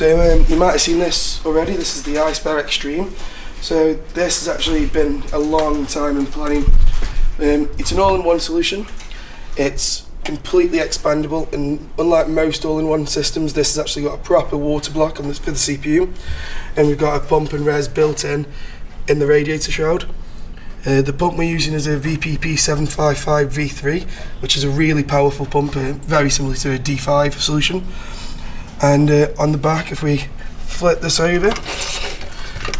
So you might have seen this already. This is the Ice Bear Extreme. So this has actually been a long time in planning. It's an all-in-one solution. It's completely expandable, and unlike most all-in-one systems, this has actually got a proper water block on for the CPU, and we've got a pump and res built in the radiator shroud. The pump we're using is a VPP755 V3, which is a really powerful pump, very similar to a D5 solution. And on the back, if we flip this over,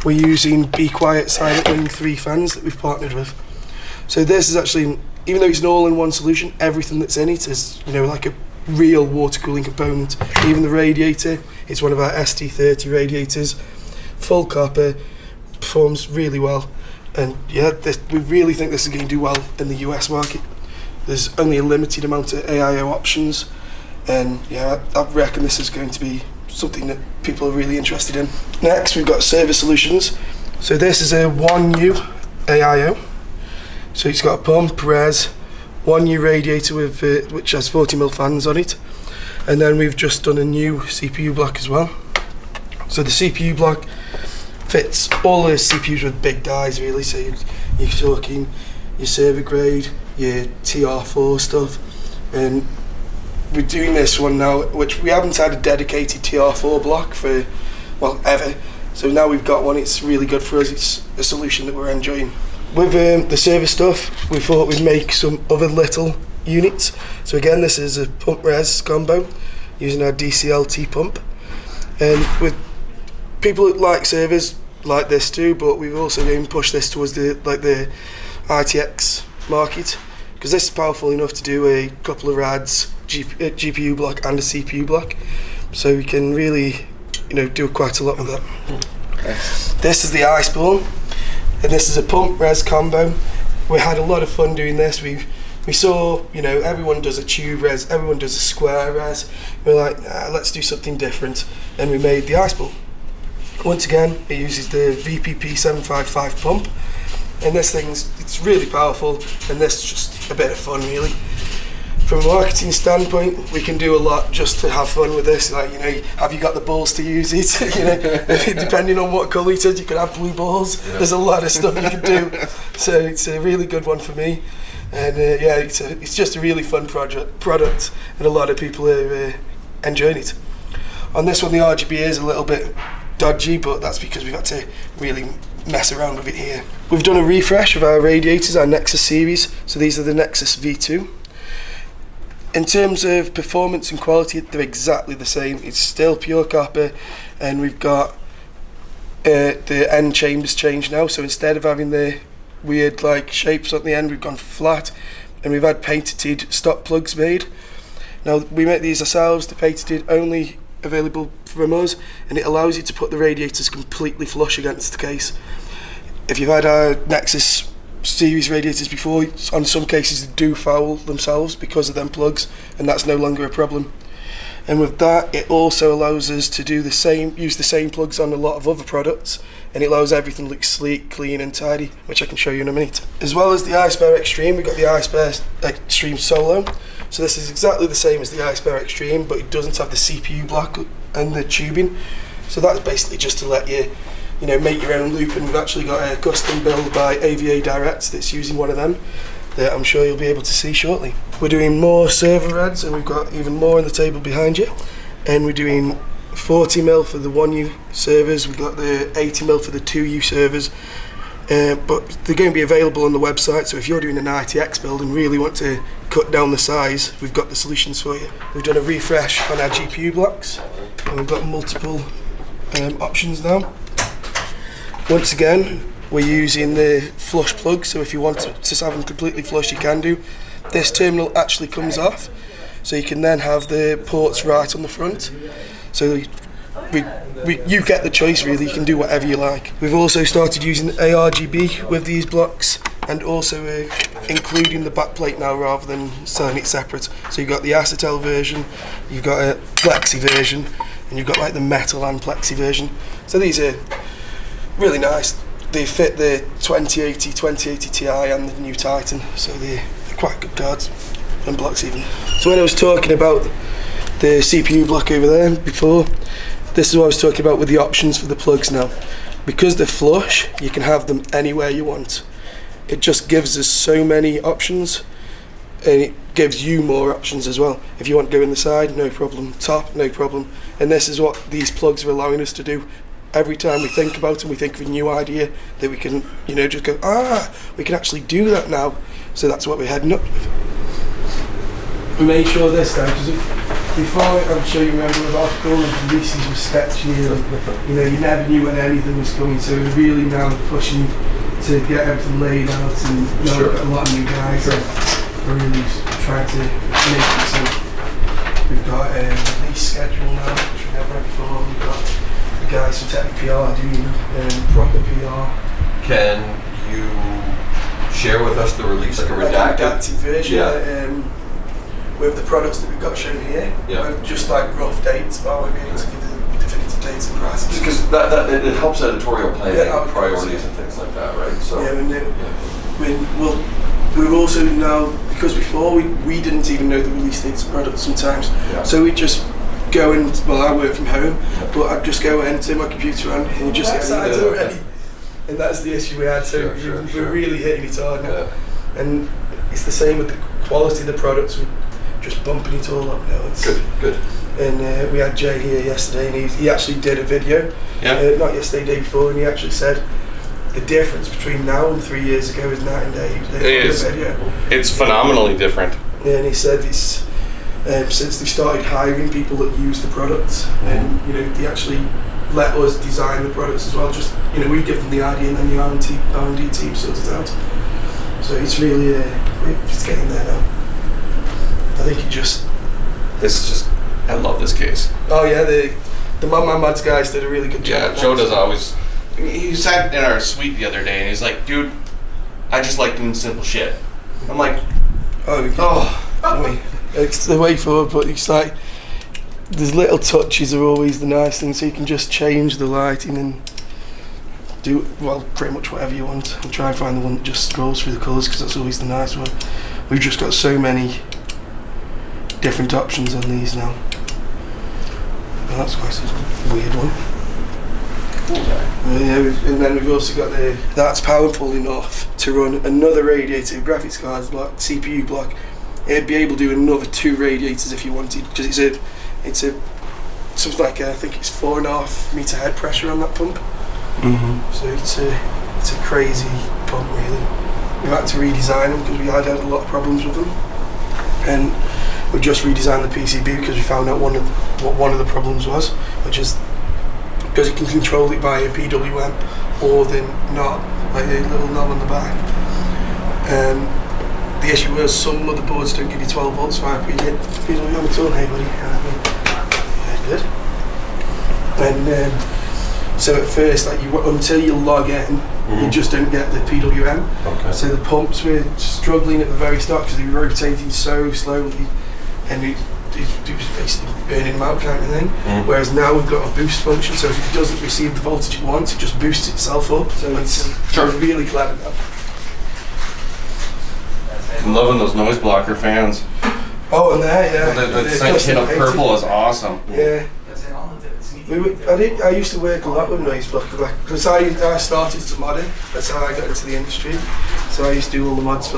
we're using Be Quiet Silent Wing 3 fans that we've partnered with. So this is actually, even though it's an all-in-one solution, everything that's in it is, like a real water cooling component. Even the radiator, it's one of our ST30 radiators, full copper, performs really well. And yeah, we really think this is going to do well in the US market. There's only a limited amount of AIO options, and yeah, I reckon this is going to be something that people are really interested in. Next, we've got server solutions. So this is a 1U AIO. So it's got a pump, res, 1U radiator with which has 40mm fans on it, and then we've just done a new CPU block as well. So the CPU block fits all the CPUs with big dies really. So you're talking your server grade, your TR4 stuff, and we're doing this one now, which we haven't had a dedicated TR4 block for, well, ever. So now we've got one. It's really good for us. It's a solution that we're enjoying. With the server stuff, we thought we'd make some other little units. So again, this is a pump res combo using our DCLT pump. And with people that like servers like this too, but we've also going to push this towards the ITX market, because this is powerful enough to do a couple of rads, GPU block and a CPU block. So we can really, do quite a lot with that. Yes. This is the Ice Ball. And this is a pump res combo. We had a lot of fun doing this. We saw, everyone does a tube res, everyone does a square res. We're like, let's do something different, and we made the Ice Ball. Once again, it uses the VPP755 pump, and this it's really powerful, and this is just a bit of fun really. From a marketing standpoint, we can do a lot just to have fun with this. Like, have you got the balls to use it? Depending on what colour it is, you could have blue balls. Yeah. There's a lot of stuff you can do. So it's a really good one for me. And yeah, it's just a really fun product, and a lot of people are enjoying it. On this one, the RGB is a little bit dodgy, but that's because we've had to really mess around with it here. We've done a refresh of our radiators, our Nexus series. So these are the Nexus V2. In terms of performance and quality, they're exactly the same. It's still pure copper, and we've got the end chambers changed now. So instead of having the weird shapes at the end, we've gone flat, and we've had patented stop plugs made. Now we make these ourselves. They're patented, only available from us, and it allows you to put the radiators completely flush against the case. If you've had our Nexus series radiators before, on some cases they do foul themselves because of them plugs, and that's no longer a problem. And with that, it also allows us to use the same plugs on a lot of other products, and it allows everything to look sleek, clean and tidy, which I can show you in a minute. As well as the Ice Bear Extreme, we've got the Ice Bear Extreme Solo. So this is exactly the same as the Ice Bear Extreme, but it doesn't have the CPU block and the tubing. So that's basically just to let you make your own loop, and we've actually got a custom build by AVA Direct that's using one of them that I'm sure you'll be able to see shortly. We're doing more server rads, and we've got even more on the table behind you, and we're doing 40mm for the 1U servers. We've got the 80mm for the 2U servers, but they're going to be available on the website, so if you're doing an ITX build and really want to cut down the size, we've got the solutions for you. We've done a refresh on our GPU blocks, and we've got multiple options now. Once again, we're using the flush plug, so if you want to have them completely flush, you can do. This terminal actually comes off, so you can then have the ports right on the front. So you get the choice really, you can do whatever you like. We've also started using ARGB with these blocks, and also including the backplate now rather than selling it separate. So you've got the acetal version, you've got a plexi version, and you've got the metal and plexi version. So these are really nice. They fit the 2080 Ti and the new Titan, so they're quite good cards and blocks even. So when I was talking about the CPU block over there before, this is what I was talking about with the options for the plugs now. Because they're flush, you can have them anywhere you want. It just gives us so many options, and it gives you more options as well. If you want to go in the side, no problem. Top, no problem. And this is what these plugs are allowing us to do. Every time we think about them, we think of a new idea that we can, you know, just go, we can actually do that now. So that's what we're heading up with. We made sure this time, because before, I'm sure you remember with Alphacool, the releases were sketchy, and, you know, you never knew when anything was coming, so we're really now pushing to get everything laid out, and you know, we've got a lot of new guys, and we're really trying to make it so we've got a release schedule now, which we never had before. We've got the guys from Tech PR doing proper PR. Can you share with us the release, like a redacted version? With the products that we've got shown here, with just like rough dates, but I won't be able to give the definitive dates and prices. Because that it helps editorial planning, priorities and things like that, right? So we're also now, because before we didn't even know the release dates of products sometimes, so we just go and, I work from home, but I'd just go into my computer and you just get sides already. And that's the issue we had, so we're really hitting it hard now. And it's the same with the quality of the products. Just bumping it all up now. It's good. And we had Jay here yesterday, and he actually did a video, not yesterday, day before, and he actually said the difference between now and 3 years ago is night and day. It's phenomenally different. Yeah, and he said it's since they started hiring people that use the products, and you know they actually let us design the products as well. Just you know we give them the idea, and then the R&D team sorts it out. So it's really it's getting there now. I think I love this case. Oh yeah, the Mods guys did a really good job. Yeah, Joe does always. He sat in our suite the other day and he's like, dude, I just like doing simple shit. I'm like, I mean, it's the way forward, but it's like, these little touches are always the nice thing, so you can just change the lighting and do, pretty much whatever you want. And try and find the one that just scrolls through the colours, because that's always the nice one. We've just got so many different options on these now. Well, that's quite a weird one. And then we've also got that's powerful enough to run another radiator, graphics cards block, CPU block. It'd be able to do another 2 radiators if you wanted, because it's a something like I think it's 4.5 meter head pressure on that pump. So it's a crazy pump really. We had to redesign them because we had a lot of problems with them, and we just redesigned the PCB because we found out what one of the problems was, which is because you can control it via PWM or the knob, like the little knob on the back. The issue was some motherboards don't give you 12 volts via PWM at all. Hey buddy, good. And so at first, like until you log in, you just don't get the PWM. Okay. So the pumps were struggling at the very start because they were rotating so slowly, and it was basically burning them out kind of thing. Whereas now we've got a boost function, so if it doesn't receive the voltage it wants, it just boosts itself up. So it's really clever now. I'm loving those noise blocker fans. Oh, and there, The hint of purple is awesome. Yeah. I used to work a lot with noise blocker, because I started as a modder. That's how I got into the industry. So I used to do all the mods for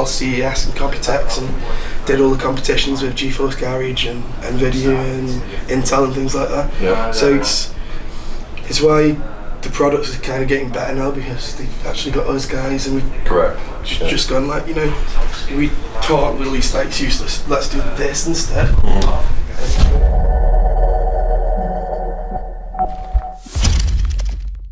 CES and Computex, and did all the competitions with GeForce Garage and NVIDIA and Intel and things like that. Yeah. So it's why the products are kind of getting better now, because they've actually got us guys, and we've just gone like, you know, we can't release that, it's useless. Let's do this instead.